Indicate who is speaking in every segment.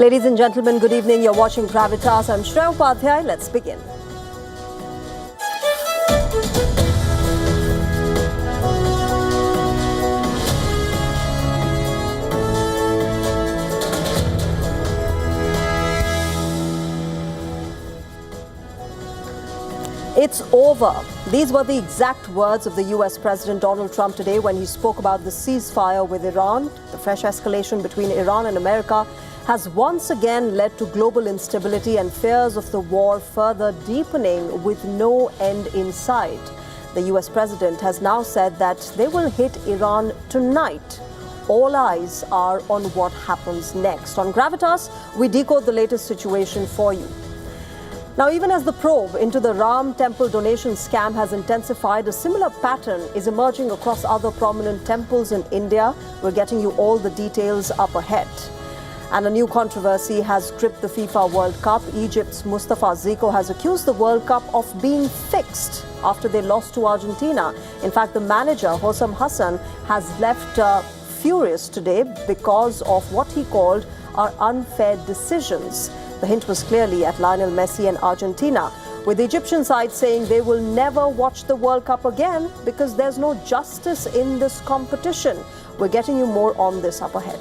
Speaker 1: Ladies and gentlemen, good evening. You're watching GRAVITAS. I'm Shreya Upadhyay. Let's begin. It's over. These were the exact words of the US President Donald Trump today when he spoke about the ceasefire with Iran. The fresh escalation between Iran and America has once again led to global instability and fears of the war further deepening with no end in sight. The US President has now said that they will hit Iran tonight. All eyes are on what happens next. On GRAVITAS, we decode the latest situation for you. Now, even as the probe into the Ram temple donation scam has intensified, a similar pattern is emerging across other prominent temples in India. We're getting you all the details up ahead. And a new controversy has gripped the FIFA World Cup. Egypt's Mustafa Ziko has accused the World Cup of being fixed after they lost to Argentina. In fact, the manager, Hossam Hassan, has left furious today because of what he called our unfair decisions. The hint was clearly at Lionel Messi and Argentina, with the Egyptian side saying they will never watch the World Cup again because there's no justice in this competition. We're getting you more on this up ahead.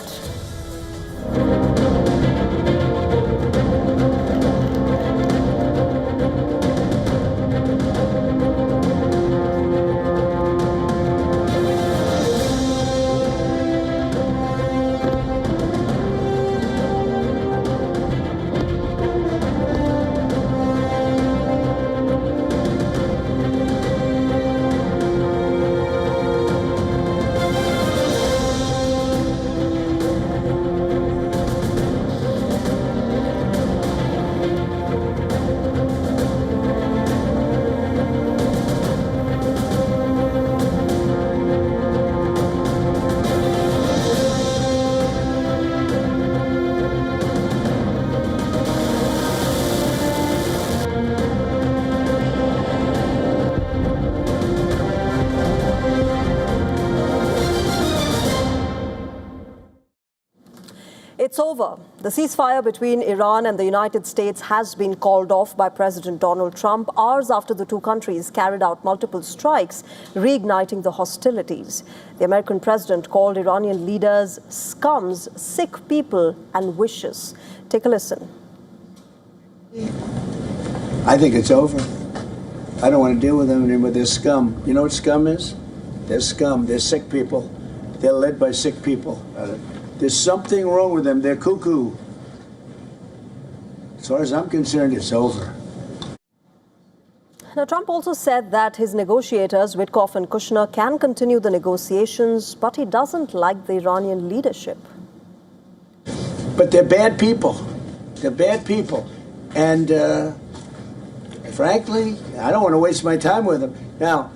Speaker 1: It's over. The ceasefire between Iran and the United States has been called off by President Donald Trump hours after the two countries carried out multiple strikes, reigniting the hostilities. The American president called Iranian leaders scums, sick people, and vicious. Take a listen.
Speaker 2: I think it's over. I don't want to deal with them anymore. They're scum. You know what scum is? They're scum. They're sick people. They're led by sick people. There's something wrong with them. They're cuckoo. As far as I'm concerned, it's over.
Speaker 1: Now, Trump also said that his negotiators, Witkoff and Kushner, can continue the negotiations, but he doesn't like the Iranian leadership.
Speaker 2: But they're bad people. They're bad people. And frankly, I don't want to waste my time with them. Now,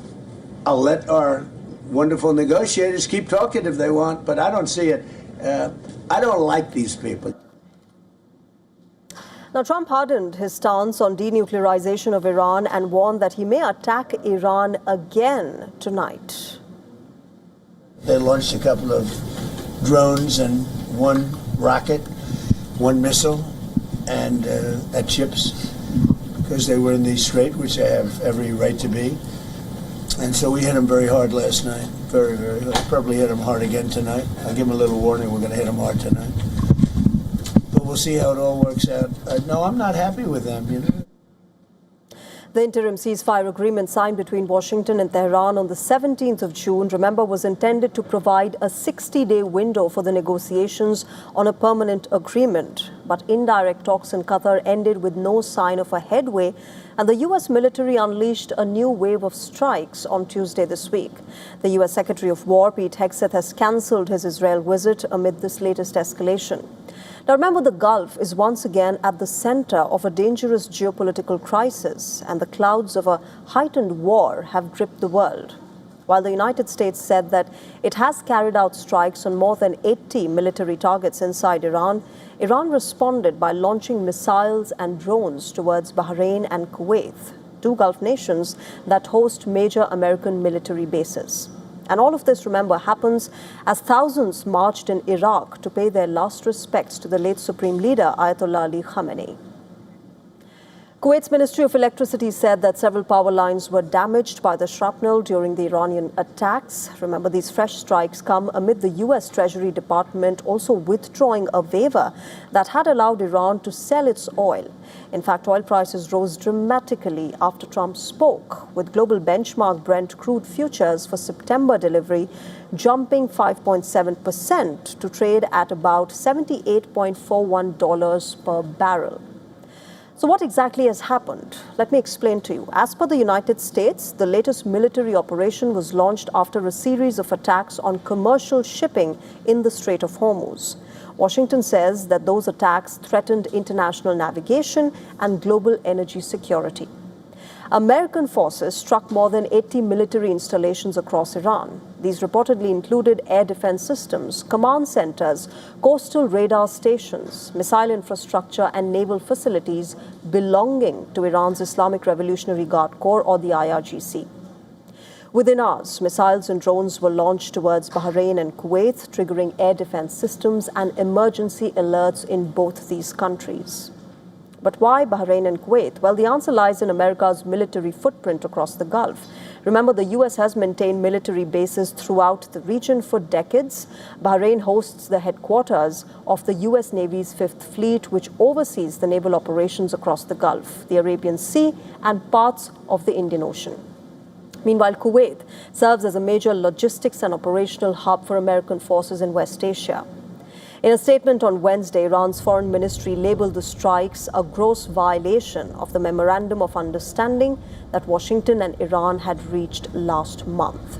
Speaker 2: I'll let our wonderful negotiators keep talking if they want, but I don't see it. I don't like these people.
Speaker 1: Now, Trump hardened his stance on denuclearization of Iran and warned that he may attack Iran again tonight.
Speaker 2: They launched a couple of drones and one rocket, one missile, and at ships, because they were in the strait, which they have every right to be. And so we hit them very hard last night. Very, very hard. Probably hit them hard again tonight. I'll give them a little warning. We're going to hit them hard tonight. But we'll see how it all works out. No, I'm not happy with them, you know.
Speaker 1: The interim ceasefire agreement signed between Washington and Tehran on the 17th of June, remember, was intended to provide a 60-day window for the negotiations on a permanent agreement. But indirect talks in Qatar ended with no sign of a headway, and the U.S. military unleashed a new wave of strikes on Tuesday this week. The U.S. Secretary of War, Pete Hegseth, has cancelled his Israel visit amid this latest escalation. Now, remember, the Gulf is once again at the center of a dangerous geopolitical crisis, and the clouds of a heightened war have gripped the world. While the United States said that it has carried out strikes on more than 80 military targets inside Iran, Iran responded by launching missiles and drones towards Bahrain and Kuwait, two Gulf nations that host major American military bases. And all of this, remember, happens as thousands marched in Iraq to pay their last respects to the late Supreme Leader Ayatollah Ali Khamenei. Kuwait's Ministry of Electricity said that several power lines were damaged by the shrapnel during the Iranian attacks. Remember, these fresh strikes come amid the U.S. Treasury Department also withdrawing a waiver that had allowed Iran to sell its oil. In fact, oil prices rose dramatically after Trump spoke, with global benchmark Brent crude futures for September delivery jumping 5.7% to trade at about $78.41 per barrel. So what exactly has happened? Let me explain to you. As per the United States, the latest military operation was launched after a series of attacks on commercial shipping in the Strait of Hormuz. Washington says that those attacks threatened international navigation and global energy security. American forces struck more than 80 military installations across Iran. These reportedly included air defense systems, command centers, coastal radar stations, missile infrastructure, and naval facilities belonging to Iran's Islamic Revolutionary Guard Corps, or the IRGC. Within hours, missiles and drones were launched towards Bahrain and Kuwait, triggering air defense systems and emergency alerts in both these countries. But why Bahrain and Kuwait? Well, the answer lies in America's military footprint across the Gulf. Remember, the U.S. has maintained military bases throughout the region for decades. Bahrain hosts the headquarters of the U.S. Navy's Fifth Fleet, which oversees the naval operations across the Gulf, the Arabian Sea, and parts of the Indian Ocean. Meanwhile, Kuwait serves as a major logistics and operational hub for American forces in West Asia. In a statement on Wednesday, Iran's foreign ministry labeled the strikes a gross violation of the Memorandum of Understanding that Washington and Iran had reached last month.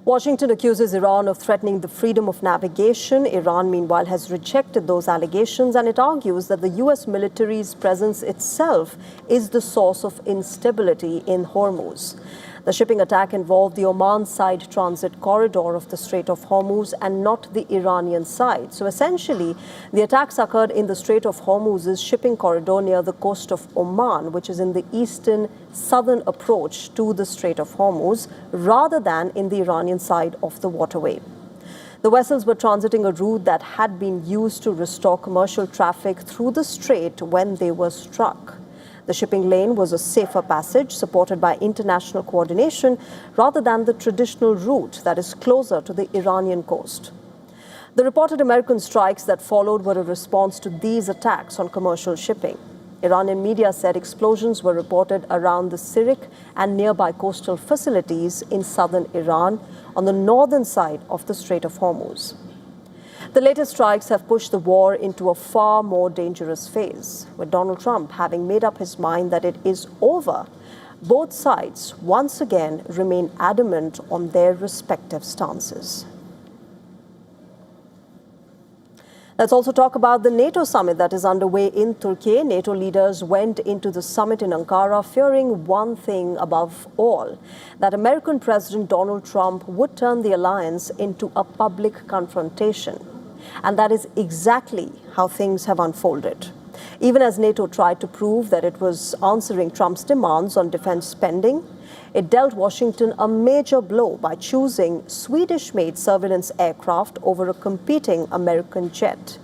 Speaker 1: Washington accuses Iran of threatening the freedom of navigation. Iran, meanwhile, has rejected those allegations, and it argues that the U.S. military's presence itself is the source of instability in Hormuz. The shipping attack involved the Oman side transit corridor of the Strait of Hormuz and not the Iranian side. So essentially, the attacks occurred in the Strait of Hormuz's shipping corridor near the coast of Oman, which is in the eastern southern approach to the Strait of Hormuz, rather than in the Iranian side of the waterway. The vessels were transiting a route that had been used to restore commercial traffic through the strait when they were struck. The shipping lane was a safer passage supported by international coordination rather than the traditional route that is closer to the Iranian coast. The reported American strikes that followed were a response to these attacks on commercial shipping. Iranian media said explosions were reported around the Sirik and nearby coastal facilities in southern Iran on the northern side of the Strait of Hormuz. The latest strikes have pushed the war into a far more dangerous phase, with Donald Trump having made up his mind that it is over. Both sides once again remain adamant on their respective stances. Let's also talk about the NATO summit that is underway in Turkey. NATO leaders went into the summit in Ankara fearing one thing above all, that American President Donald Trump would turn the alliance into a public confrontation. And that is exactly how things have unfolded. Even as NATO tried to prove that it was answering Trump's demands on defense spending, it dealt Washington a major blow by choosing Swedish-made surveillance aircraft over a competing American jet.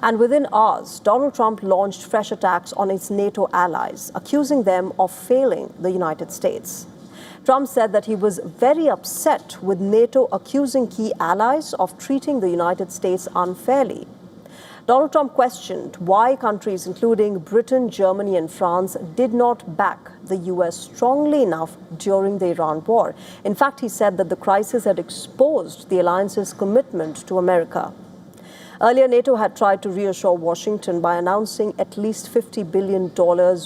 Speaker 1: And within hours, Donald Trump launched fresh attacks on its NATO allies, accusing them of failing the United States. Trump said that he was very upset with NATO accusing key allies of treating the United States unfairly. Donald Trump questioned why countries including Britain, Germany, and France did not back the U.S. strongly enough during the Iran war. In fact, he said that the crisis had exposed the alliance's commitment to America. Earlier, NATO had tried to reassure Washington by announcing at least $50 billion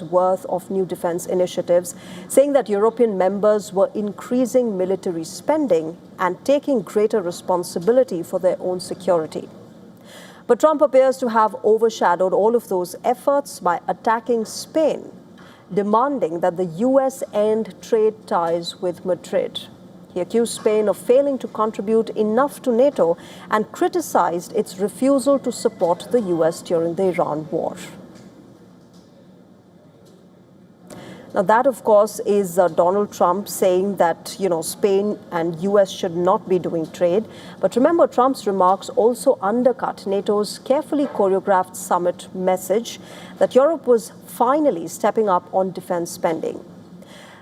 Speaker 1: worth of new defense initiatives, saying that European members were increasing military spending and taking greater responsibility for their own security. But Trump appears to have overshadowed all of those efforts by attacking Spain, demanding that the U.S. end trade ties with Madrid. He accused Spain of failing to contribute enough to NATO and criticized its refusal to support the US during the Iran war. Now, that, of course, is Donald Trump saying that, Spain and US should not be doing trade. But remember, Trump's remarks also undercut NATO's carefully choreographed summit message that Europe was finally stepping up on defense spending.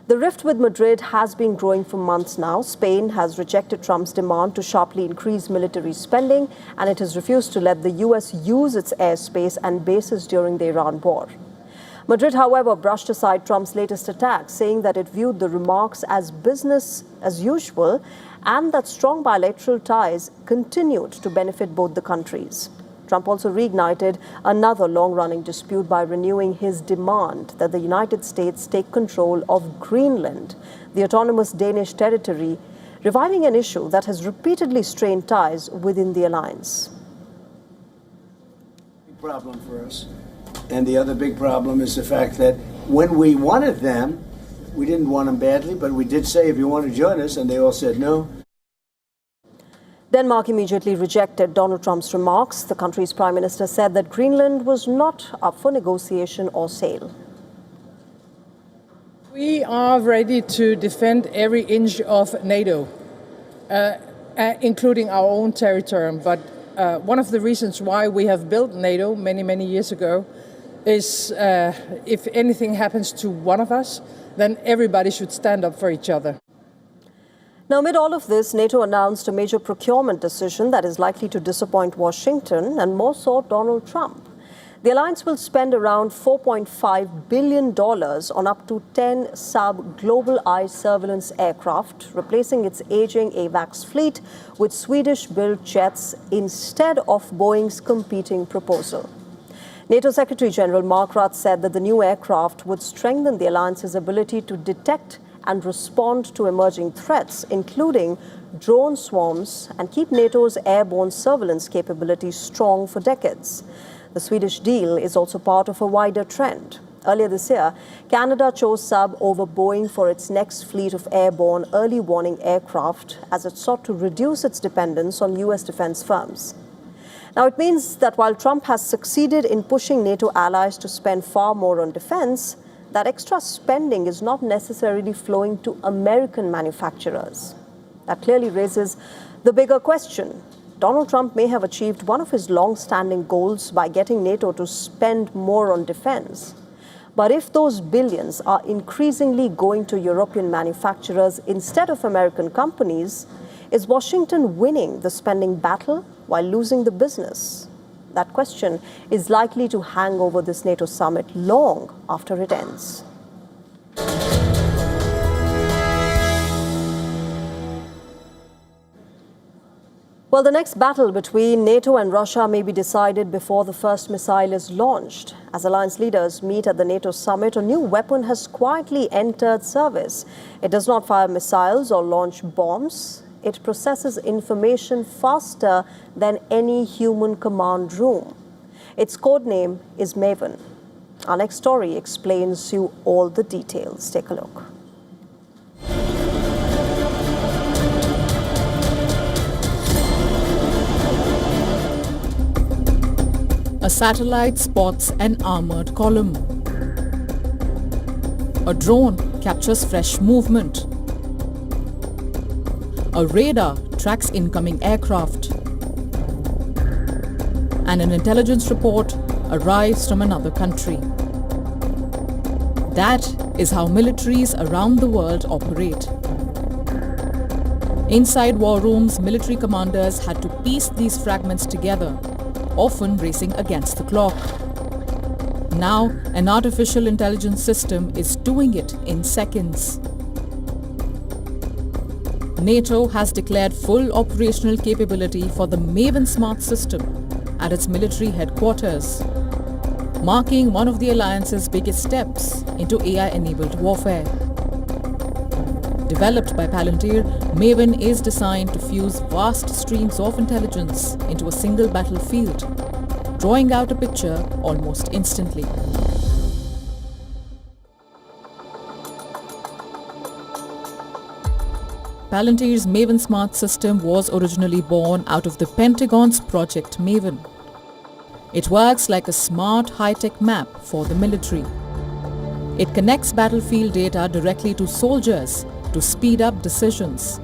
Speaker 1: The rift with Madrid has been growing for months now. Spain has rejected Trump's demand to sharply increase military spending, and it has refused to let the US use its airspace and bases during the Iran war. Madrid, however, brushed aside Trump's latest attack, saying that it viewed the remarks as business as usual and that strong bilateral ties continued to benefit both the countries. Trump also reignited another long-running dispute by renewing his demand that the United States take control of Greenland, the autonomous Danish territory, reviving an issue that has repeatedly strained ties within the alliance.
Speaker 2: Big problem for us. And the other big problem is the fact that when we wanted them, we didn't want them badly, but we did say, if you want to join us, and they all said no.
Speaker 1: Denmark immediately rejected Donald Trump's remarks. The country's prime minister said that Greenland was not up for negotiation or sale.
Speaker 3: We are ready to defend every inch of NATO, including our own territory. But one of the reasons why we have built NATO many years ago is if anything happens to one of us, then everybody should stand up for each other.
Speaker 1: Now, amid all of this, NATO announced a major procurement decision that is likely to disappoint Washington and more so Donald Trump. The alliance will spend around $4.5 billion on up to 10 globalized surveillance aircraft, replacing its aging AWACS fleet with Swedish-built jets instead of Boeing's competing proposal. NATO Secretary General Mark Rutte said that the new aircraft would strengthen the alliance's ability to detect and respond to emerging threats, including drone swarms, and keep NATO's airborne surveillance capabilities strong for decades. The Swedish deal is also part of a wider trend. Earlier this year, Canada chose Saab over Boeing for its next fleet of airborne early warning aircraft as it sought to reduce its dependence on US defense firms. Now, it means that while Trump has succeeded in pushing NATO allies to spend far more on defense, that extra spending is not necessarily flowing to American manufacturers. That clearly raises the bigger question. Donald Trump may have achieved one of his long-standing goals by getting NATO to spend more on defense. But if those billions are increasingly going to European manufacturers instead of American companies, is Washington winning the spending battle while losing the business? That question is likely to hang over this NATO summit long after it ends. Well, the next battle between NATO and Russia may be decided before the first missile is launched. As alliance leaders meet at the NATO summit, a new weapon has quietly entered service. It does not fire missiles or launch bombs. It processes information faster than any human command room. Its code name is Maven. Our next story explains you all the details. Take a look.
Speaker 4: A satellite spots an armored column. A drone captures fresh movement. A radar tracks incoming aircraft. And an intelligence report arrives from another country. That is how militaries around the world operate. Inside war rooms, military commanders had to piece these fragments together, often racing against the clock. Now, an artificial intelligence system is doing it in seconds. NATO has declared full operational capability for the Maven Smart system at its military headquarters, marking one of the alliance's biggest steps into AI-enabled warfare. Developed by Palantir, Maven is designed to fuse vast streams of intelligence into a single battlefield, drawing out a picture almost instantly. Palantir's Maven Smart system was originally born out of the Pentagon's Project Maven. It works like a smart high-tech map for the military. It connects battlefield data directly to soldiers to speed up decisions.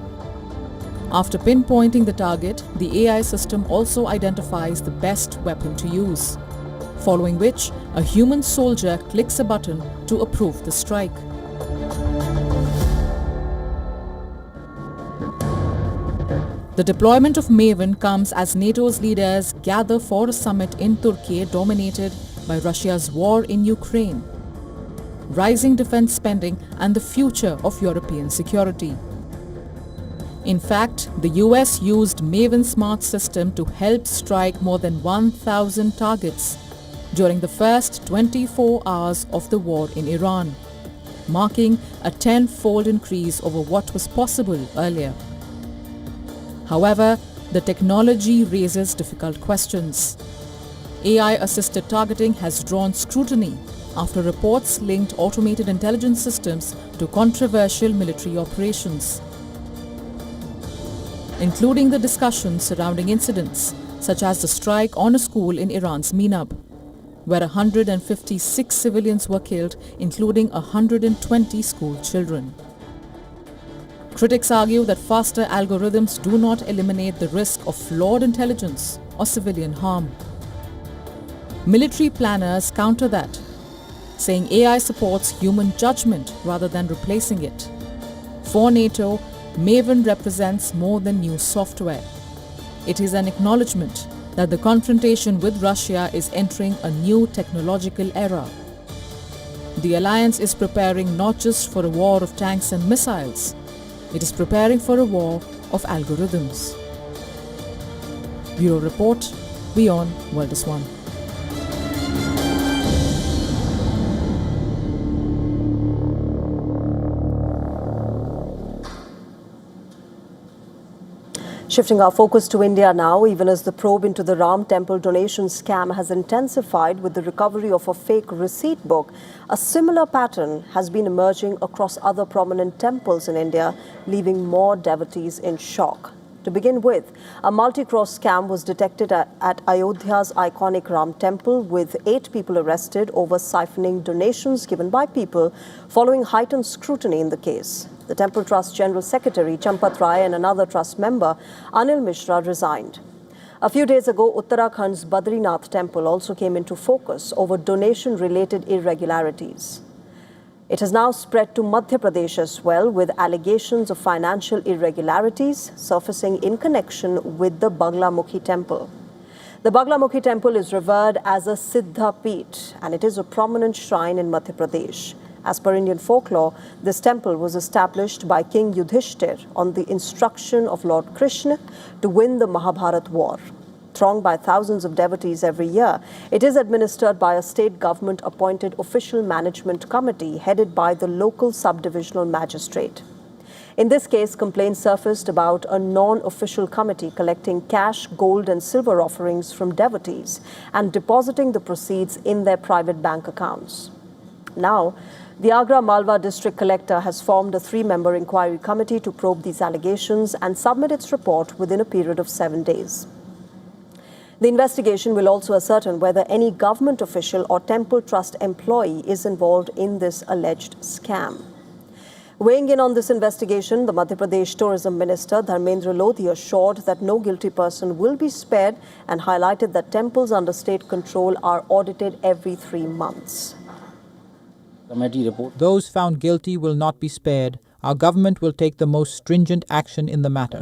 Speaker 4: After pinpointing the target, the AI system also identifies the best weapon to use, following which a human soldier clicks a button to approve the strike. The deployment of Maven comes as NATO's leaders gather for a summit in Turkey dominated by Russia's war in Ukraine, rising defense spending and the future of European security. In fact, the US used Maven Smart system to help strike more than 1,000 targets during the first 24 hours of the war in Iran, marking a 10-fold increase over what was possible earlier. However, the technology raises difficult questions. AI-assisted targeting has drawn scrutiny after reports linked automated intelligence systems to controversial military operations, including the discussions surrounding incidents such as the strike on a school in Iran's Minab, where 156 civilians were killed, including 120 school children. Critics argue that faster algorithms do not eliminate the risk of flawed intelligence or civilian harm. Military planners counter that, saying AI supports human judgment rather than replacing it. For NATO, Maven represents more than new software. It is an acknowledgement that the confrontation with Russia is entering a new technological era. The alliance is preparing not just for a war of tanks and missiles, it is preparing for a war of algorithms. Bureau Report, WION World is One.
Speaker 1: Shifting our focus to India now, even as the probe into the Ram Temple donation scam has intensified with the recovery of a fake receipt book, a similar pattern has been emerging across other prominent temples in India, leaving more devotees in shock. To begin with, a multi-crore scam was detected at Ayodhya's iconic Ram Temple, with 8 people arrested over siphoning donations given by people following heightened scrutiny in the case. The Temple Trust General Secretary Champat Rai and another trust member, Anil Mishra, resigned. A few days ago, Uttarakhand's Badrinath Temple also came into focus over donation-related irregularities. It has now spread to Madhya Pradesh as well, with allegations of financial irregularities surfacing in connection with the Baglamukhi Temple. The Baglamukhi Temple is revered as a Siddha Peeth, and it is a prominent shrine in Madhya Pradesh. As per Indian folklore, this temple was established by King Yudhishthir on the instruction of Lord Krishna to win the Mahabharat war. Thronged by thousands of devotees every year, it is administered by a state government-appointed official management committee headed by the local subdivisional magistrate. In this case, complaints surfaced about a non-official committee collecting cash, gold and silver offerings from devotees and depositing the proceeds in their private bank accounts. Now, the Agra Malwa District Collector has formed a 3-member inquiry committee to probe these allegations and submit its report within a period of 7 days. The investigation will also ascertain whether any government official or temple trust employee is involved in this alleged scam. Weighing in on this investigation, the Madhya Pradesh Tourism Minister Dharmendra Lodhi assured that no guilty person will be spared and highlighted that temples under state control are audited every 3 months.
Speaker 5: Those found guilty will not be spared. Our government will take the most stringent action in the matter.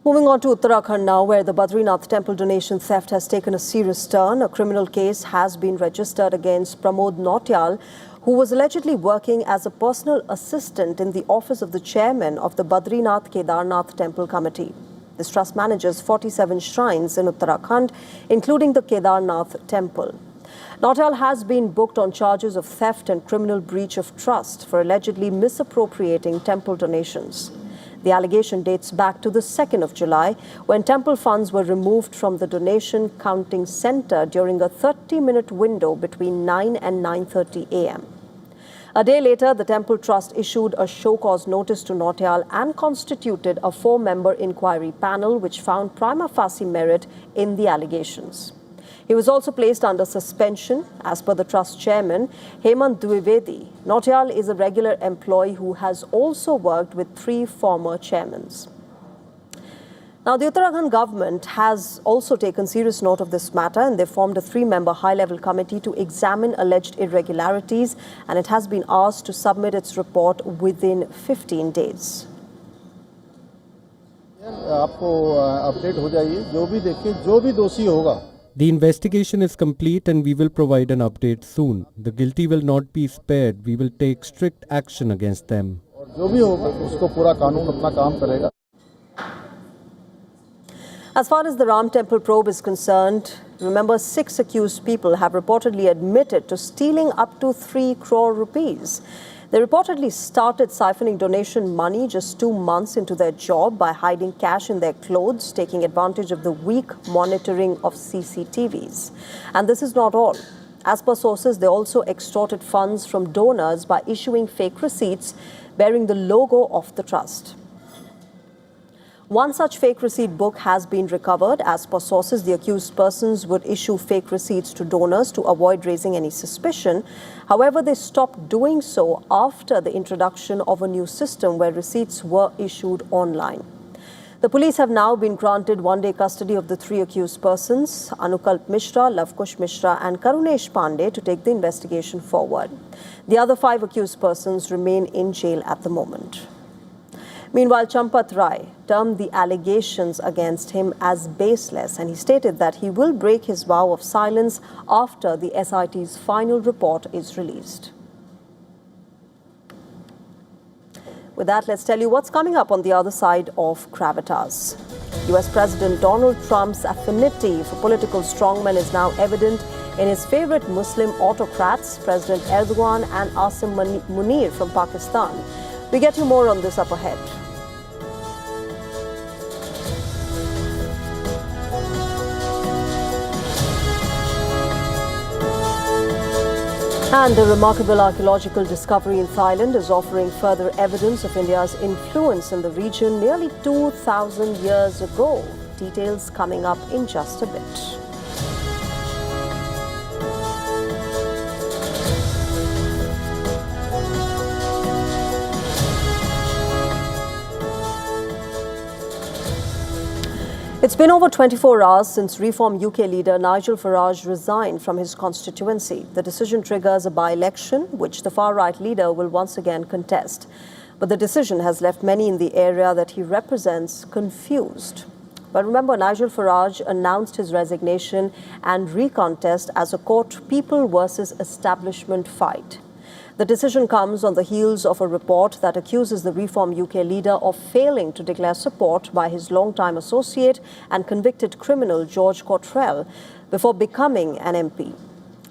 Speaker 1: Moving on to Uttarakhand now, where the Badrinath temple donation theft has taken a serious turn. A criminal case has been registered against Pramod Nautyal, who was allegedly working as a personal assistant in the office of the chairman of the Badrinath Kedarnath Temple Committee. This trust manages 47 shrines in Uttarakhand, including the Kedarnath Temple. Nautyal has been booked on charges of theft and criminal breach of trust for allegedly misappropriating temple donations. The allegation dates back to the 2nd of July, when temple funds were removed from the donation counting center during a 30-minute window between 9 and 9:30 a.m. A day later, the Temple Trust issued a show-cause notice to Nautiyal and constituted a 4-member inquiry panel which found prima facie merit in the allegations. He was also placed under suspension. As per the trust chairman, Hemant Dwivedi, Nautiyal is a regular employee who has also worked with 3 former chairmen. Now, the Uttarakhand government has also taken serious note of this matter, and they formed a 3-member high-level committee to examine alleged irregularities, and it has been asked to submit its report within 15 days.
Speaker 6: The investigation is complete and we will provide an update soon. The guilty will not be spared. We will take strict action against them.
Speaker 1: As far as the Ram Temple probe is concerned, remember 6 accused people have reportedly admitted to stealing up to 3 crore rupees. They reportedly started siphoning donation money just 2 months into their job by hiding cash in their clothes, taking advantage of the weak monitoring of CCTVs. And this is not all. As per sources, they also extorted funds from donors by issuing fake receipts bearing the logo of the trust. One such fake receipt book has been recovered. As per sources, the accused persons would issue fake receipts to donors to avoid raising any suspicion. However, they stopped doing so after the introduction of a new system where receipts were issued online. The police have now been granted 1-day custody of the 3 accused persons, Anukalp Mishra, Lavkush Mishra and Karunesh Pandey, to take the investigation forward. The other 5 accused persons remain in jail at the moment. Meanwhile, Champat Rai termed the allegations against him as baseless, and he stated that he will break his vow of silence after the SIT's final report is released. With that, let's tell you what's coming up on the other side of GRAVITAS. US President Donald Trump's affinity for political strongmen is now evident in his favorite Muslim autocrats, President Erdogan and Asim Munir from Pakistan. We get you more on this up ahead. And a remarkable archaeological discovery in Thailand is offering further evidence of India's influence in the region nearly 2,000 years ago. Details coming up in just a bit. It's been over 24 hours since Reform UK leader Nigel Farage resigned from his constituency. The decision triggers a by-election, which the far-right leader will once again contest. But the decision has left many in the area that he represents confused. But remember, Nigel Farage announced his resignation and recontest as a court people versus establishment fight. The decision comes on the heels of a report that accuses the Reform UK leader of failing to declare support by his longtime associate and convicted criminal George Cottrell before becoming an MP.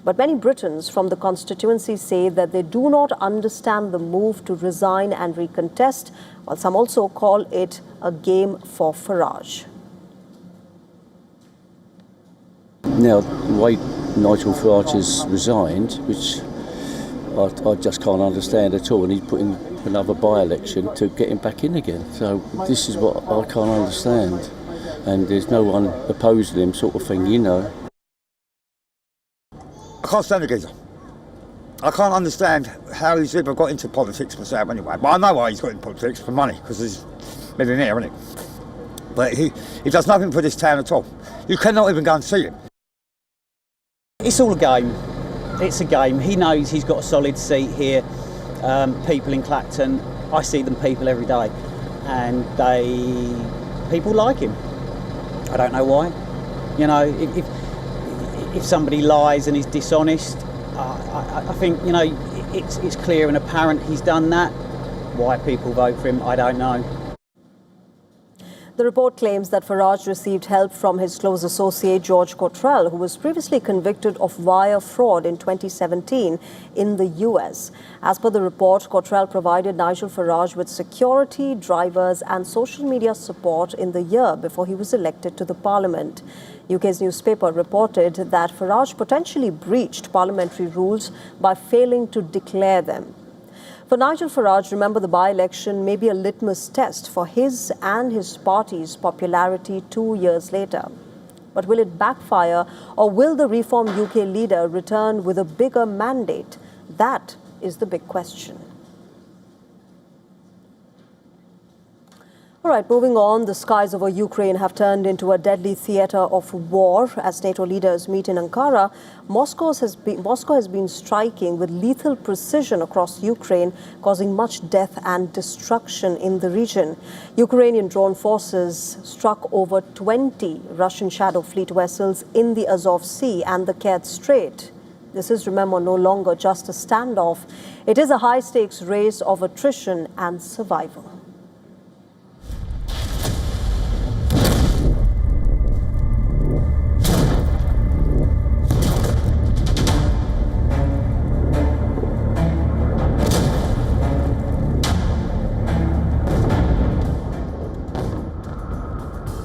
Speaker 1: But many Britons from the constituency say that they do not understand the move to resign and recontest, while some also call it a game for Farage.
Speaker 7: Now, the way Nigel Farage has resigned, which I just can't understand at all, and he's putting another by-election to get him back in again. So this is what I can't understand, and there's no one opposing him, sort of thing, you know.
Speaker 8: I can't stand the geezer. I can't understand how he's ever got into politics myself anyway, but I know why he's got into politics, for money, because he's a millionaire, isn't he? But he does nothing for this town at all. You cannot even go and see him.
Speaker 9: It's all a game. It's a game. He knows he's got a solid seat here. People in Clacton, I see them people every day, and people like him. I don't know why. You know, if somebody lies and is dishonest, I think, you know, it's clear and apparent he's done that. Why people vote for him, I don't know.
Speaker 1: The report claims that Farage received help from his close associate George Cottrell, who was previously convicted of wire fraud in 2017 in the US. As per the report, Cottrell provided Nigel Farage with security, drivers and social media support in the year before he was elected to the parliament. UK's newspaper reported that Farage potentially breached parliamentary rules by failing to declare them. For Nigel Farage, remember, the by-election may be a litmus test for his and his party's popularity 2 years later. But will it backfire, or will the Reform UK leader return with a bigger mandate? That is the big question. All right, moving on, the skies over Ukraine have turned into a deadly theatre of war. As NATO leaders meet in Ankara, Moscow has been striking with lethal precision across Ukraine, causing much death and destruction in the region. Ukrainian drone forces struck over 20 Russian Shadow Fleet vessels in the Azov Sea and the Kerch Strait. This is, remember, no longer just a standoff. It is a high-stakes race of attrition and survival.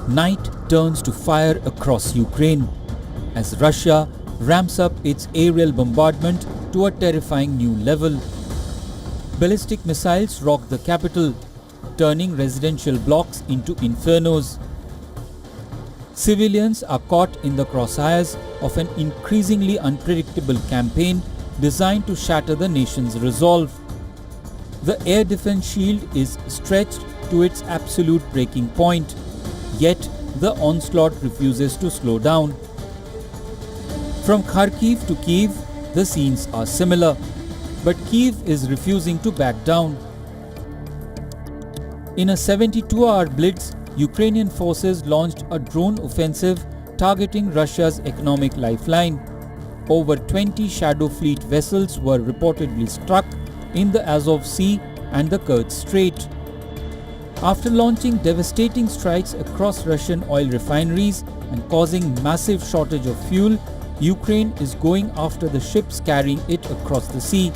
Speaker 5: Night turns to fire across Ukraine as Russia ramps up its aerial bombardment to a terrifying new level. Ballistic missiles rock the capital, turning residential blocks into infernos. Civilians are caught in the crosshairs of an increasingly unpredictable campaign designed to shatter the nation's resolve. The air defense shield is stretched to its absolute breaking point. Yet, the onslaught refuses to slow down. From Kharkiv to Kyiv, the scenes are similar, but Kyiv is refusing to back down. In a 72-hour blitz, Ukrainian forces launched a drone offensive targeting Russia's economic lifeline. Over 20 Shadow Fleet vessels were reportedly struck in the Azov Sea and the Kerch Strait. After launching devastating strikes across Russian oil refineries and causing massive shortage of fuel, Ukraine is going after the ships carrying it across the sea.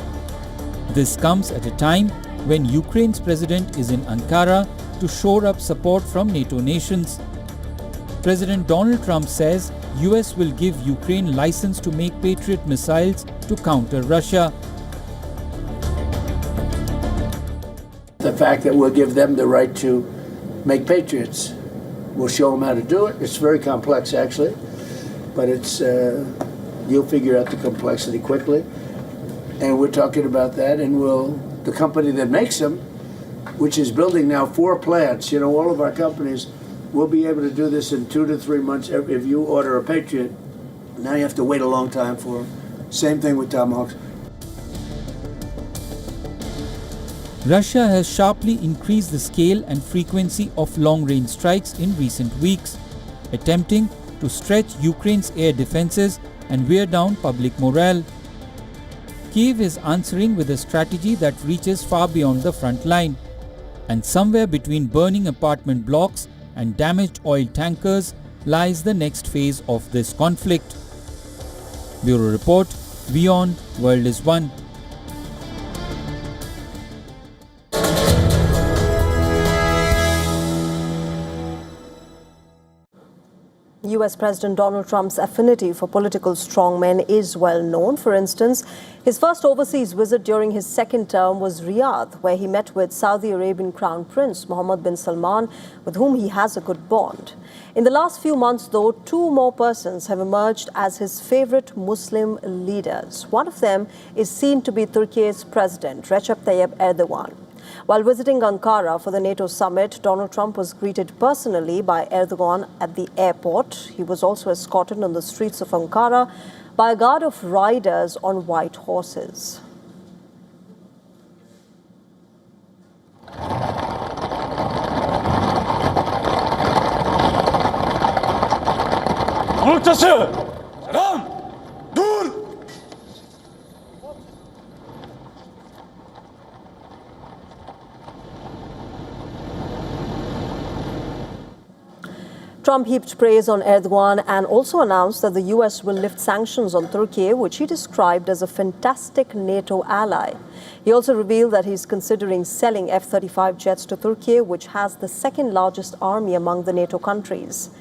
Speaker 5: This comes at a time when Ukraine's president is in Ankara to shore up support from NATO nations. President Donald Trump says US will give Ukraine license to make Patriot missiles to counter Russia.
Speaker 2: The fact that we'll give them the right to make Patriots. We'll show them how to do it. It's very complex, actually, but it's you'll figure out the complexity quickly. And we're talking about that, and the company that makes them, which is building now 4 plants, all of our companies, will be able to do this in 2 to 3 months. If you order a Patriot, now you have to wait a long time for them. Same thing with Tomahawks.
Speaker 5: Russia has sharply increased the scale and frequency of long-range strikes in recent weeks, attempting to stretch Ukraine's air defenses and wear down public morale. Kyiv is answering with a strategy that reaches far beyond the front line, and somewhere between burning apartment blocks and damaged oil tankers lies the next phase of this conflict. Bureau Report, WION World is One.
Speaker 1: US President Donald Trump's affinity for political strongmen is well known. For instance, his first overseas visit during his second term was Riyadh, where he met with Saudi Arabian Crown Prince Mohammed bin Salman, with whom he has a good bond. In the last few months, though, 2 more persons have emerged as his favorite Muslim leaders. One of them is seen to be Turkey's President Recep Tayyip Erdogan. While visiting Ankara for the NATO summit, Donald Trump was greeted personally by Erdogan at the airport. He was also escorted on the streets of Ankara by a guard of riders on white horses. Trump heaped praise on Erdogan and also announced that the US will lift sanctions on Turkey, which he described as a fantastic NATO ally. He also revealed that he's considering selling F-35 jets to Turkey, which has the second largest army among the NATO countries.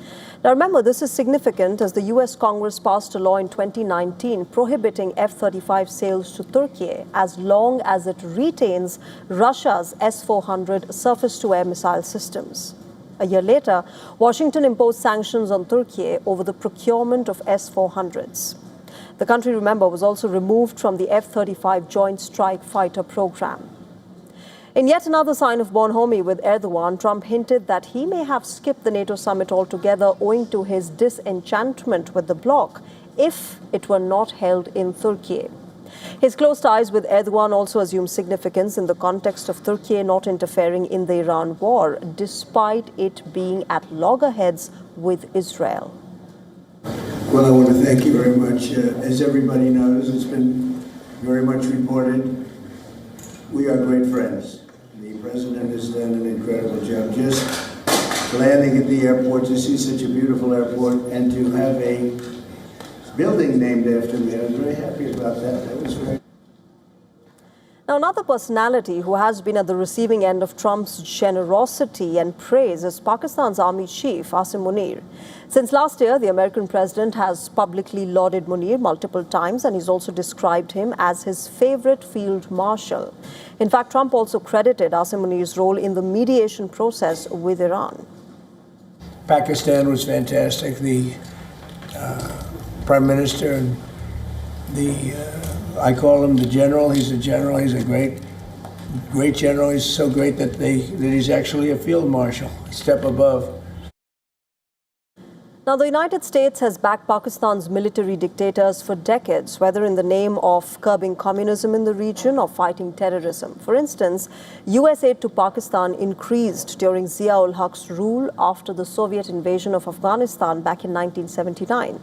Speaker 1: Now remember, this is significant as the US Congress passed a law in 2019 prohibiting F-35 sales to Turkey as long as it retains Russia's S-400 surface-to-air missile systems. A year later, Washington imposed sanctions on Turkey over the procurement of S-400s. The country, remember, was also removed from the F-35 Joint Strike Fighter program. In yet another sign of bonhomie with Erdogan, Trump hinted that he may have skipped the NATO summit altogether owing to his disenchantment with the bloc if it were not held in Turkey. His close ties with Erdogan also assume significance in the context of Turkey not interfering in the Iran war, despite it being at loggerheads with Israel.
Speaker 2: Well, I want to thank you very much. As everybody knows, it's been very much reported. We are great friends. The president has done an incredible job. Just landing at the airport, to see such a beautiful airport, and to have a building named after me. I was very happy about that. That was great.
Speaker 1: Now, another personality who has been at the receiving end of Trump's generosity and praise is Pakistan's army chief, Asim Munir. Since last year, the American president has publicly lauded Munir multiple times, and he's also described him as his favorite field marshal. In fact, Trump also credited Asim Munir's role in the mediation process with Iran.
Speaker 2: Pakistan was fantastic. The Prime Minister and I call him the general. He's a general. He's a great general. He's so great that he's actually a field marshal, a step above.
Speaker 1: Now, the United States has backed Pakistan's military dictators for decades, whether in the name of curbing communism in the region or fighting terrorism. For instance, US aid to Pakistan increased during Zia-ul-Haq's rule after the Soviet invasion of Afghanistan back in 1979.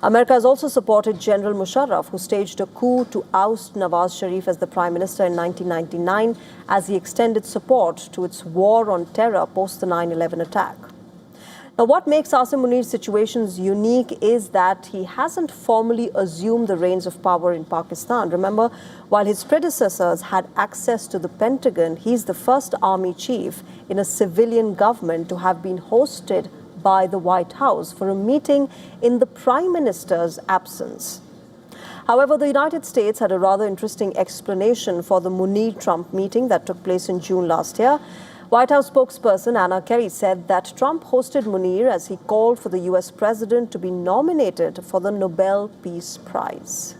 Speaker 1: America has also supported General Musharraf, who staged a coup to oust Nawaz Sharif as the prime minister in 1999 as he extended support to its war on terror post the 9/11 attack. Now, what makes Asim Munir's situations unique is that he hasn't formally assumed the reins of power in Pakistan. Remember, while his predecessors had access to the Pentagon, he's the first army chief in a civilian government to have been hosted by the White House for a meeting in the Prime Minister's absence. However, the United States had a rather interesting explanation for the Munir-Trump meeting that took place in June last year. White House spokesperson Anna Kerry said that Trump hosted Munir as he called for the US president to be nominated for the Nobel Peace Prize.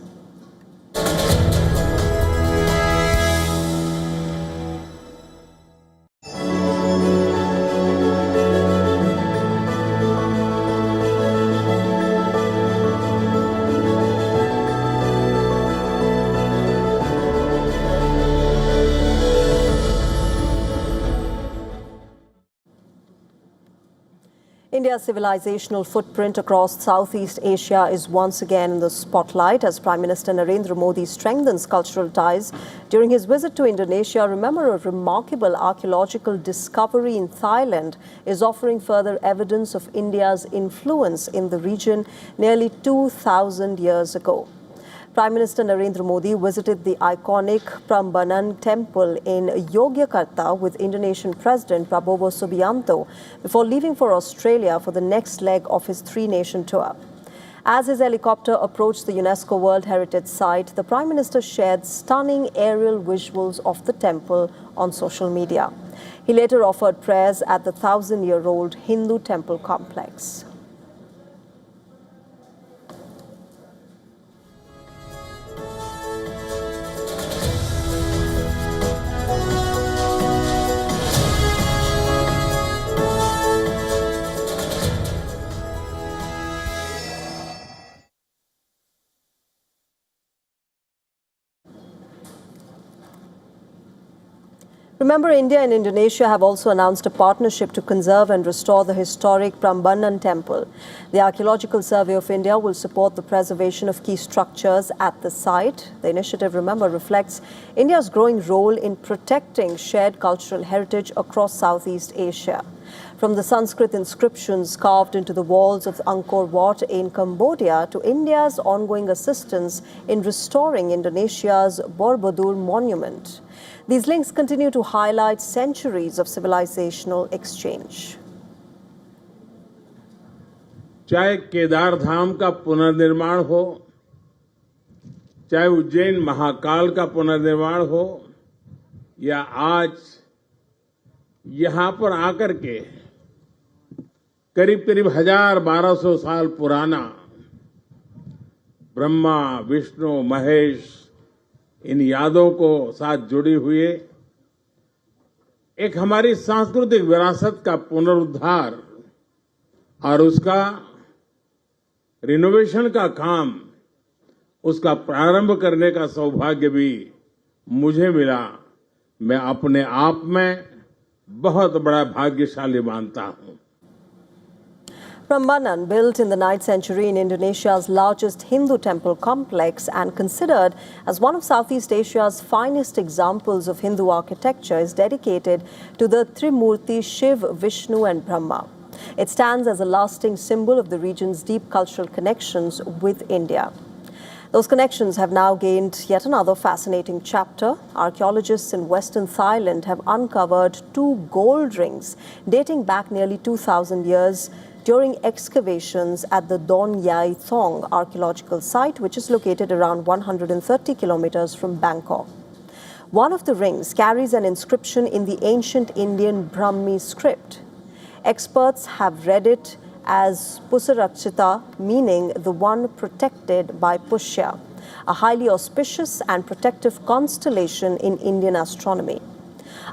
Speaker 1: India's civilizational footprint across Southeast Asia is once again in the spotlight as Prime Minister Narendra Modi strengthens cultural ties. During his visit to Indonesia, remember, a remarkable archaeological discovery in Thailand is offering further evidence of India's influence in the region nearly 2,000 years ago. Prime Minister Narendra Modi visited the iconic Prambanan temple in Yogyakarta with Indonesian President Prabowo Subianto before leaving for Australia for the next leg of his three-nation tour. As his helicopter approached the UNESCO World Heritage Site, the Prime Minister shared stunning aerial visuals of the temple on social media. He later offered prayers at the 1,000-year-old Hindu temple complex. Remember, India and Indonesia have also announced a partnership to conserve and restore the historic Prambanan temple. The Archaeological Survey of India will support the preservation of key structures at the site. The initiative, remember, reflects India's growing role in protecting shared cultural heritage across Southeast Asia. From the Sanskrit inscriptions carved into the walls of Angkor Wat in Cambodia to India's ongoing assistance in restoring Indonesia's Borobudur monument. These links continue to highlight centuries of civilizational exchange.
Speaker 10: चाहे केदार धाम का पुनर्निर्माण हो, चाहे उज्जैन महाकाल का पुनर्निर्माण हो, या आज यहाँ पर आकर के करीब करीब 1200 साल पुराना ब्रह्मा विष्णु महेश इन यादों को साथ जुड़ी हुई एक हमारी सांस्कृतिक विरासत का पुनरुद्धार और उसका रिनोवेशन का काम, उसका प्रारंभ करने का सौभाग्य भी मुझे मिला। मैं अपने आप में बहुत बड़ा भाग्यशाली मानता हूं।
Speaker 1: Prambanan, built in the 9th century in Indonesia's largest Hindu temple complex and considered as one of Southeast Asia's finest examples of Hindu architecture, is dedicated to the Trimurti Shiv, Vishnu and Brahma. It stands as a lasting symbol of the region's deep cultural connections with India. Those connections have now gained yet another fascinating chapter. Archaeologists in Western Thailand have uncovered 2 gold rings dating back nearly 2,000 years during excavations at the Don Yai Thong archaeological site, which is located around 130 kilometers from Bangkok. One of the rings carries an inscription in the ancient Indian Brahmi script. Experts have read it as Pusarakshita, meaning the one protected by Pushya, a highly auspicious and protective constellation in Indian astronomy.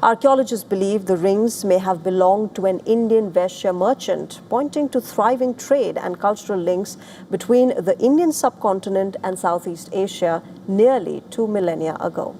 Speaker 1: Archaeologists believe the rings may have belonged to an Indian Vaishya merchant, pointing to thriving trade and cultural links between the Indian subcontinent and Southeast Asia nearly 2 millennia ago.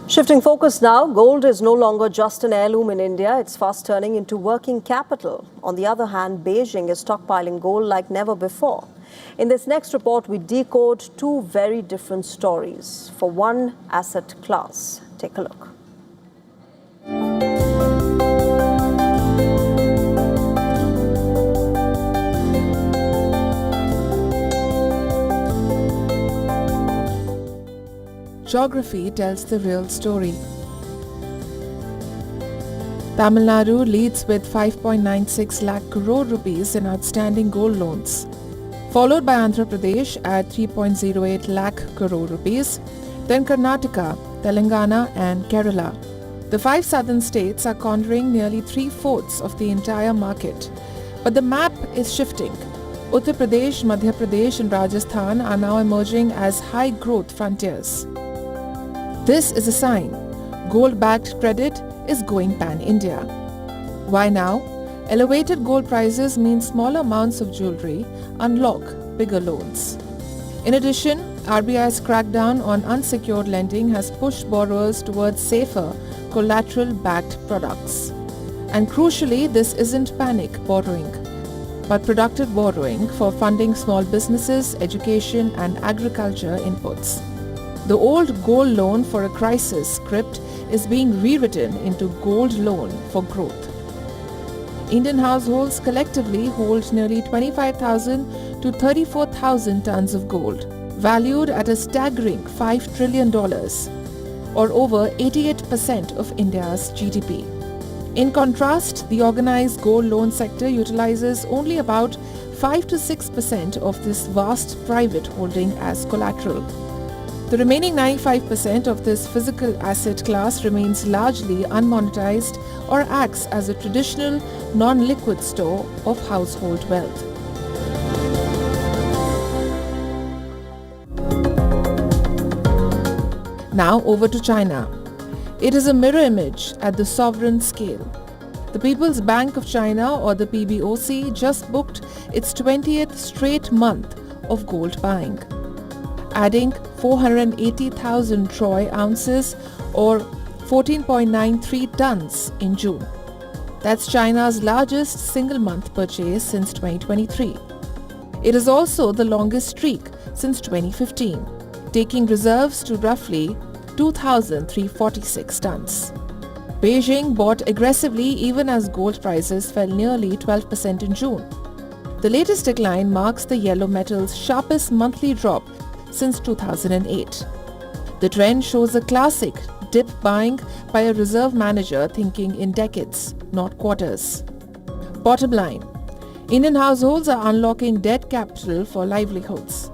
Speaker 1: Shifting focus now, gold is no longer just an heirloom in India. It's fast turning into working capital. On the other hand, Beijing is stockpiling gold like never before. In this next report, we decode 2 very different stories for one asset class. Take a look.
Speaker 11: Geography tells the real story. Tamil Nadu leads with 5.96 lakh crore rupees in outstanding gold loans, followed by Andhra Pradesh at 3.08 lakh crore rupees, then Karnataka, Telangana and Kerala. The 5 southern states are cornering nearly 3/4 of the entire market. But the map is shifting. Uttar Pradesh, Madhya Pradesh and Rajasthan are now emerging as high-growth frontiers. This is a sign. Gold-backed credit is going pan-India. Why now? Elevated gold prices mean smaller amounts of jewelry unlock bigger loans. In addition, RBI's crackdown on unsecured lending has pushed borrowers towards safer, collateral-backed products. And crucially, this isn't panic borrowing, but productive borrowing for funding small businesses, education and agriculture inputs. The old gold loan for a crisis script is being rewritten into gold loan for growth. Indian households collectively hold nearly 25,000 to 34,000 tons of gold, valued at a staggering $5 trillion, or over 88% of India's GDP. In contrast, the organized gold loan sector utilizes only about 5 to 6% of this vast private holding as collateral. The remaining 95% of this physical asset class remains largely unmonetized or acts as a traditional non-liquid store of household wealth. Now over to China. It is a mirror image at the sovereign scale. The People's Bank of China, or the PBOC, just booked its 20th straight month of gold buying. adding 480,000 troy ounces or 14.93 tons in June. That's China's largest single-month purchase since 2023. It is also the longest streak since 2015, taking reserves to roughly 2,346 tons. Beijing bought aggressively even as gold prices fell nearly 12% in June. The latest decline marks the yellow metal's sharpest monthly drop since 2008. The trend shows a classic dip buying by a reserve manager thinking in decades, not quarters. Bottom line, Indian households are unlocking debt capital for livelihoods,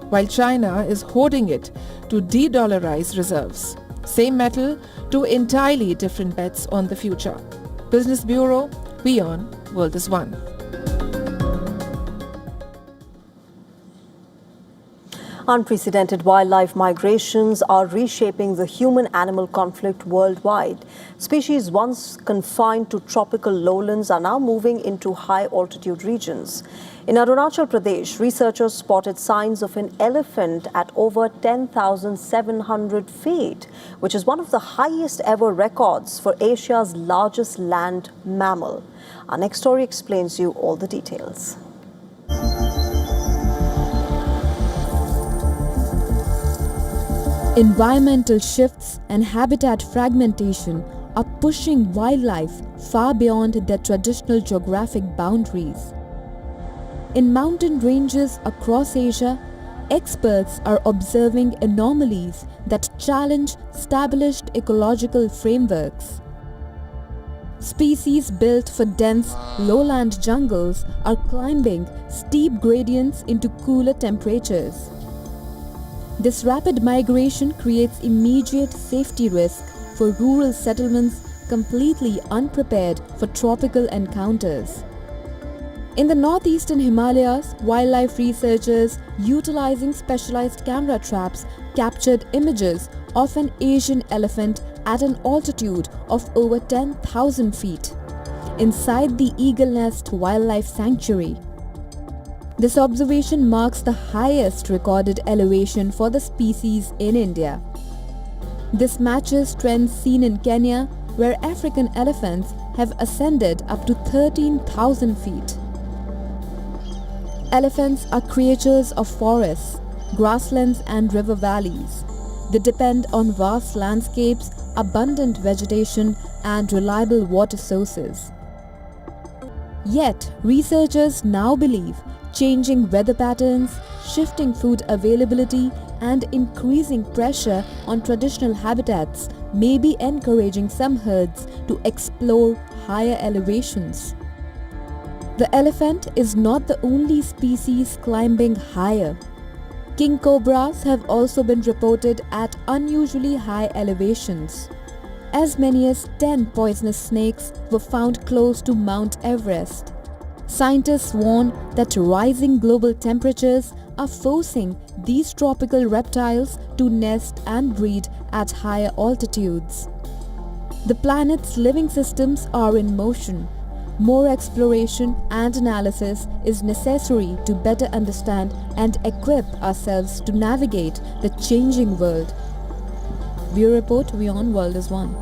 Speaker 11: while China is hoarding it to de-dollarize reserves. Same metal, two entirely different bets on the future. Business Bureau, WION World is One.
Speaker 1: Unprecedented wildlife migrations are reshaping the human-animal conflict worldwide. Species once confined to tropical lowlands are now moving into high-altitude regions. In Arunachal Pradesh, researchers spotted signs of an elephant at over 10,700 feet, which is one of the highest ever records for Asia's largest land mammal. Our next story explains you all the details.
Speaker 12: Environmental shifts and habitat fragmentation are pushing wildlife far beyond their traditional geographic boundaries. In mountain ranges across Asia, experts are observing anomalies that challenge established ecological frameworks. Species built for dense lowland jungles are climbing steep gradients into cooler temperatures. This rapid migration creates immediate safety risk for rural settlements completely unprepared for tropical encounters. In the northeastern Himalayas, wildlife researchers utilizing specialized camera traps captured images of an Asian elephant at an altitude of over 10,000 feet inside the Eagle Nest Wildlife Sanctuary. This observation marks the highest recorded elevation for the species in India. This matches trends seen in Kenya, where African elephants have ascended up to 13,000 feet. Elephants are creatures of forests, grasslands and river valleys. They depend on vast landscapes, abundant vegetation and reliable water sources. Yet, researchers now believe changing weather patterns, shifting food availability and increasing pressure on traditional habitats may be encouraging some herds to explore higher elevations. The elephant is not the only species climbing higher. King cobras have also been reported at unusually high elevations. As many as 10 poisonous snakes were found close to Mount Everest. Scientists warn that rising global temperatures are forcing these tropical reptiles to nest and breed at higher altitudes. The planet's living systems are in motion. More exploration and analysis is necessary to better understand and equip ourselves to navigate the changing world. Bureau Report, WION World is One.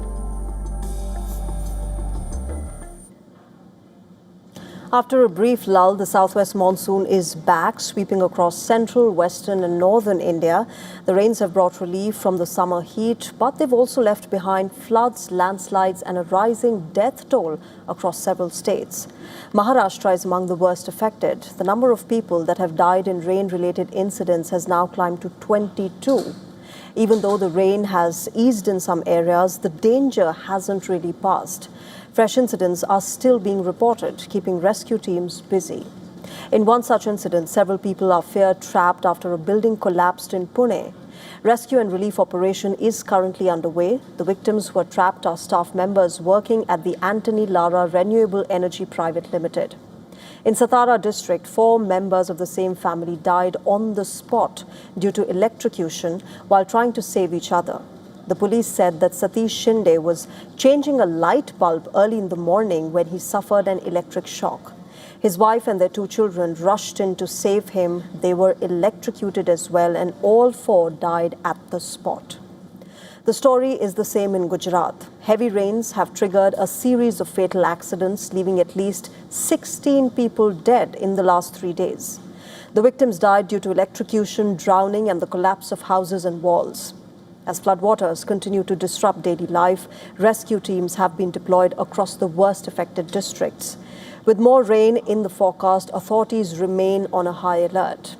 Speaker 1: After a brief lull, the southwest monsoon is back, sweeping across central, western and northern India. The rains have brought relief from the summer heat, but they've also left behind floods, landslides and a rising death toll across several states. Maharashtra is among the worst affected. The number of people that have died in rain-related incidents has now climbed to 22. Even though the rain has eased in some areas, the danger hasn't really passed. Fresh incidents are still being reported, keeping rescue teams busy. In one such incident, several people are feared trapped after a building collapsed in Pune. Rescue and relief operation is currently underway. The victims who are trapped are staff members working at the Antony Lara Renewable Energy Private Limited. In Satara district, 4 members of the same family died on the spot due to electrocution while trying to save each other. The police said that Satish Shinde was changing a light bulb early in the morning when he suffered an electric shock. His wife and their 2 children rushed in to save him. They were electrocuted as well, and all 4 died at the spot. The story is the same in Gujarat. Heavy rains have triggered a series of fatal accidents, leaving at least 16 people dead in the last 3 days. The victims died due to electrocution, drowning, and the collapse of houses and walls. As floodwaters continue to disrupt daily life, rescue teams have been deployed across the worst affected districts. With more rain in the forecast, authorities remain on a high alert.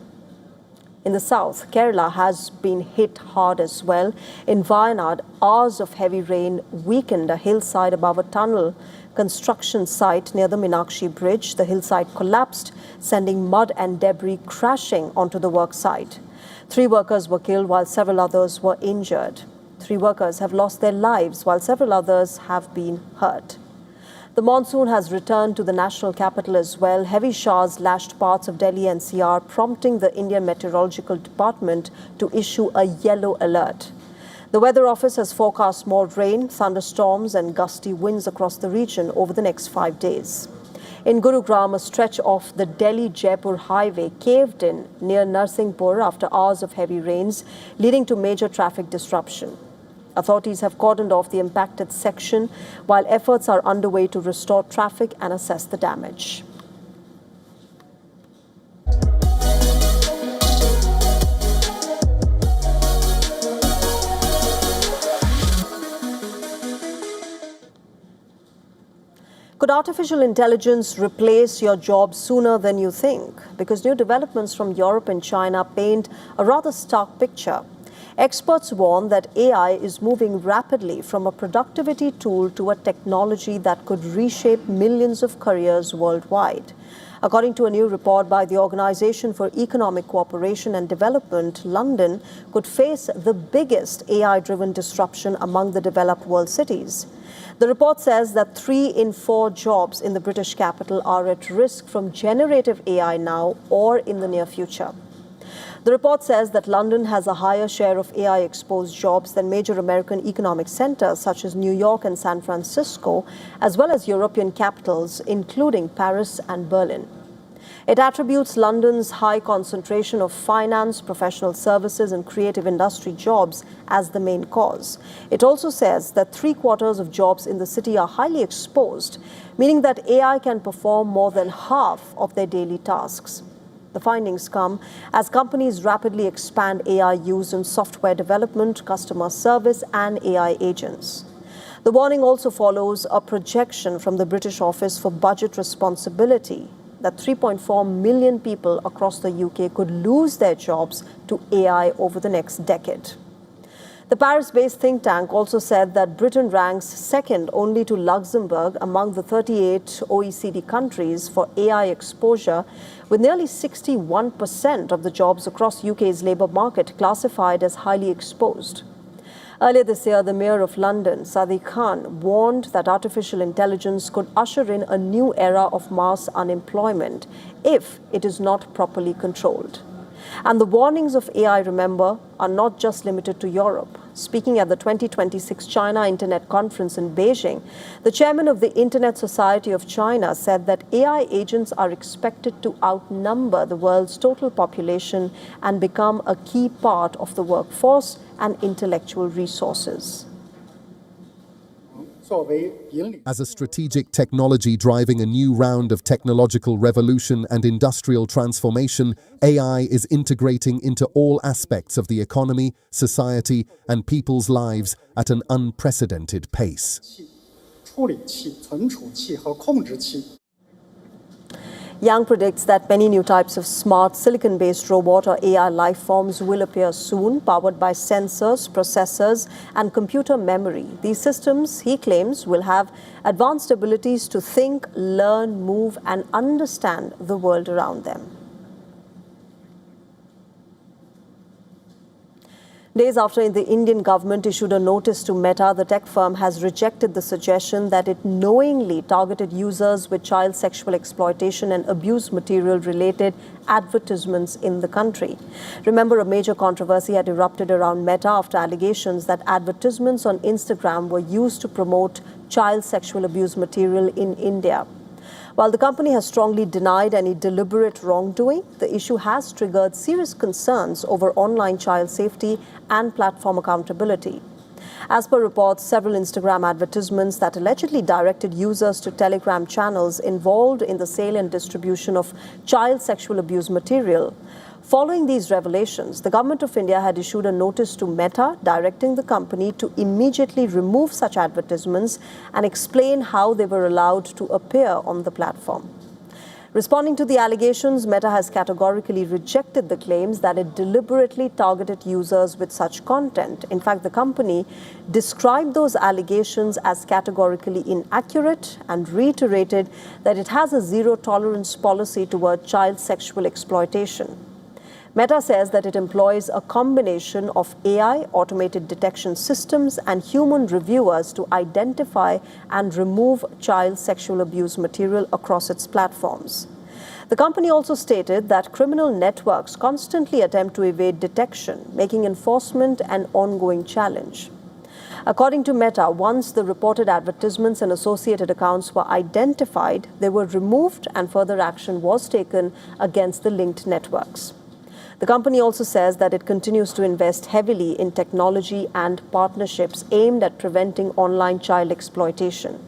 Speaker 1: In the south, Kerala has been hit hard as well. In Wayanad, hours of heavy rain weakened a hillside above a tunnel construction site near the Meenakshi Bridge. The hillside collapsed, sending mud and debris crashing onto the work site. 3 workers were killed while several others were injured. 3 workers have lost their lives while several others have been hurt. The monsoon has returned to the national capital as well. Heavy showers lashed parts of Delhi NCR, prompting the Indian Meteorological Department to issue a yellow alert. The Weather Office has forecast more rain, thunderstorms and gusty winds across the region over the next 5 days. In Gurugram, a stretch of the Delhi-Jaipur highway caved in near Narsinghpur after hours of heavy rains, leading to major traffic disruption. Authorities have cordoned off the impacted section while efforts are underway to restore traffic and assess the damage. Could artificial intelligence replace your job sooner than you think? Because new developments from Europe and China paint a rather stark picture. Experts warn that AI is moving rapidly from a productivity tool to a technology that could reshape millions of careers worldwide. According to a new report by the Organization for Economic Cooperation and Development, London could face the biggest AI-driven disruption among the developed world cities. The report says that 3 in 4 jobs in the British capital are at risk from generative AI now or in the near future. The report says that London has a higher share of AI-exposed jobs than major American economic centers such as New York and San Francisco, as well as European capitals, including Paris and Berlin. It attributes London's high concentration of finance, professional services, and creative industry jobs as the main cause. It also says that 3/4 of jobs in the city are highly exposed, meaning that AI can perform more than half of their daily tasks. The findings come as companies rapidly expand AI use in software development, customer service, and AI agents. The warning also follows a projection from the British Office for Budget Responsibility that 3.4 million people across the UK could lose their jobs to AI over the next decade. The Paris-based think tank also said that Britain ranks second only to Luxembourg among the 38 OECD countries for AI exposure, with nearly 61% of the jobs across UK's labour market classified as highly exposed. Earlier this year, the Mayor of London, Sadiq Khan, warned that artificial intelligence could usher in a new era of mass unemployment if it is not properly controlled. And the warnings of AI, remember, are not just limited to Europe. Speaking at the 2026 China Internet Conference in Beijing, the chairman of the Internet Society of China said that AI agents are expected to outnumber the world's total population and become a key part of the workforce and intellectual resources.
Speaker 13: As a strategic technology driving a new round of technological revolution and industrial transformation, AI is integrating into all aspects of the economy, society, and people's lives at an unprecedented pace.
Speaker 1: Yang predicts that many new types of smart silicon-based robot or AI life forms will appear soon, powered by sensors, processors, and computer memory. These systems, he claims, will have advanced abilities to think, learn, move, and understand the world around them. Days after the Indian government issued a notice to Meta, the tech firm has rejected the suggestion that it knowingly targeted users with child sexual exploitation and abuse material-related advertisements in the country. Remember, a major controversy had erupted around Meta after allegations that advertisements on Instagram were used to promote child sexual abuse material in India. While the company has strongly denied any deliberate wrongdoing, the issue has triggered serious concerns over online child safety and platform accountability. As per reports, several Instagram advertisements that allegedly directed users to Telegram channels involved in the sale and distribution of child sexual abuse material. Following these revelations, the Government of India had issued a notice to Meta directing the company to immediately remove such advertisements and explain how they were allowed to appear on the platform. Responding to the allegations, Meta has categorically rejected the claims that it deliberately targeted users with such content. In fact, the company described those allegations as categorically inaccurate and reiterated that it has a zero-tolerance policy toward child sexual exploitation. Meta says that it employs a combination of AI, automated detection systems, and human reviewers to identify and remove child sexual abuse material across its platforms. The company also stated that criminal networks constantly attempt to evade detection, making enforcement an ongoing challenge. According to Meta, once the reported advertisements and associated accounts were identified, they were removed and further action was taken against the linked networks. The company also says that it continues to invest heavily in technology and partnerships aimed at preventing online child exploitation.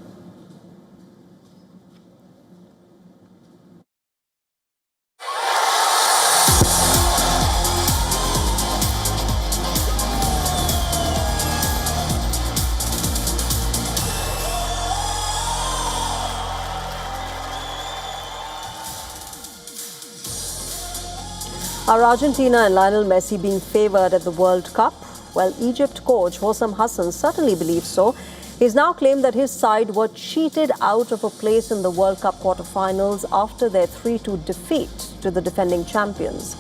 Speaker 1: Are Argentina and Lionel Messi being favoured at the World Cup? Well, Egypt coach Hossam Hassan certainly believes so. He's now claimed that his side were cheated out of a place in the World Cup quarterfinals after their 3-2 defeat to the defending champions.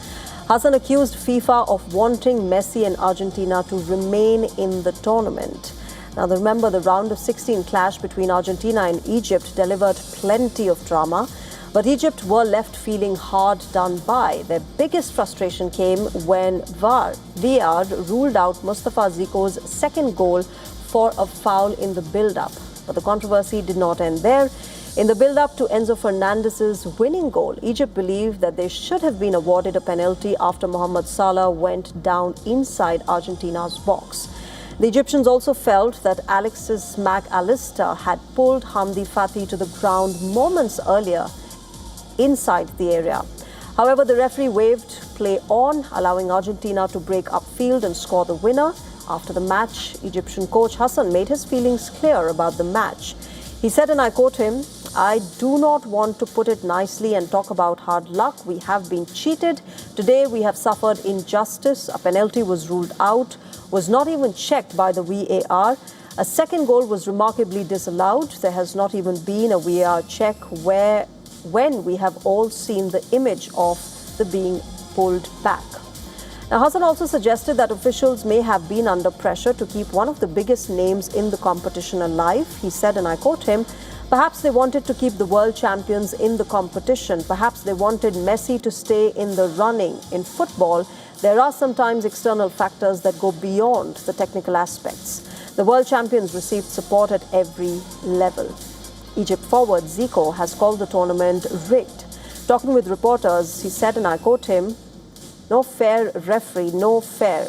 Speaker 1: Hassan accused FIFA of wanting Messi and Argentina to remain in the tournament. Now, remember, the round of 16 clash between Argentina and Egypt delivered plenty of drama. But Egypt were left feeling hard done by. Their biggest frustration came when VAR ruled out Mustafa Zico's second goal for a foul in the build-up. But the controversy did not end there. In the build-up to Enzo Fernandez's winning goal, Egypt believed that they should have been awarded a penalty after Mohamed Salah went down inside Argentina's box. The Egyptians also felt that Alexis Mac Allister had pulled Hamdi Fati to the ground moments earlier inside the area. However, the referee waved play on, allowing Argentina to break upfield and score the winner. After the match, Egyptian coach Hassan made his feelings clear about the match. He said, and I quote him, "I do not want to put it nicely and talk about hard luck. We have been cheated. Today we have suffered injustice. A penalty was ruled out, was not even checked by the VAR. A second goal was remarkably disallowed. There has not even been a VAR check when we have all seen the image of the being pulled back." Now, Hassan also suggested that officials may have been under pressure to keep one of the biggest names in the competition alive. He said, and I quote him, "Perhaps they wanted to keep the world champions in the competition. Perhaps they wanted Messi to stay in the running. In football, there are sometimes external factors that go beyond the technical aspects. The world champions received support at every level." Egypt forward Zico has called the tournament rigged. Talking with reporters, he said, and I quote him, "No fair referee, no fair.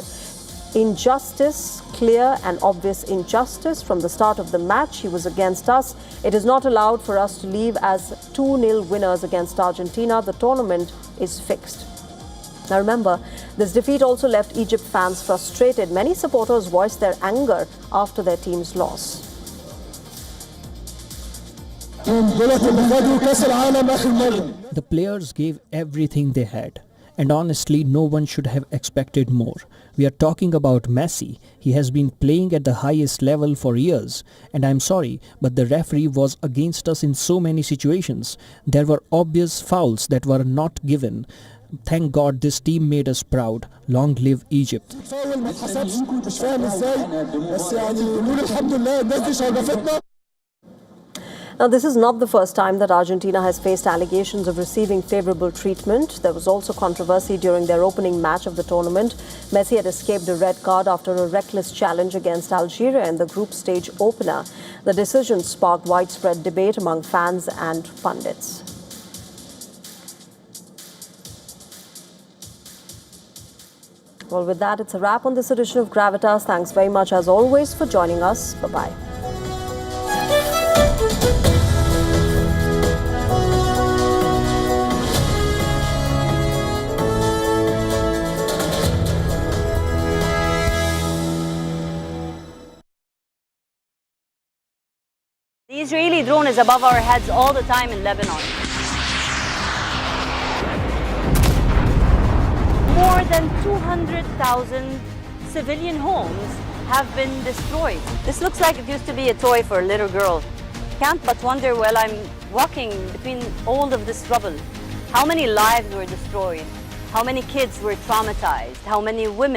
Speaker 1: Injustice, clear and obvious injustice. From the start of the match, he was against us. It is not allowed for us to leave as 2-0 winners against Argentina. The tournament is fixed." Now remember, this defeat also left Egypt fans frustrated. Many supporters voiced their anger after their team's loss.
Speaker 14: The players gave everything they had, and honestly no one should have expected more. We are talking about Messi. He has been playing at the highest level for years, and I'm sorry, but the referee was against us in so many situations. There were obvious fouls that were not given. Thank God this team made us proud. Long live Egypt.
Speaker 1: Now, this is not the first time that Argentina has faced allegations of receiving favourable treatment. There was also controversy during their opening match of the tournament. Messi had escaped a red card after a reckless challenge against Algeria in the group stage opener. The decision sparked widespread debate among fans and pundits. Well, with that, it's a wrap on this edition of Gravitas. Thanks very much, as always, for joining us. Bye-bye.
Speaker 15: The Israeli drone is above our heads all the time in Lebanon. More than 200,000 civilian homes have been destroyed. This looks like it used to be a toy for a little girl. Can't but wonder while I'm walking between all of this rubble, how many lives were destroyed, how many kids were traumatized, how many women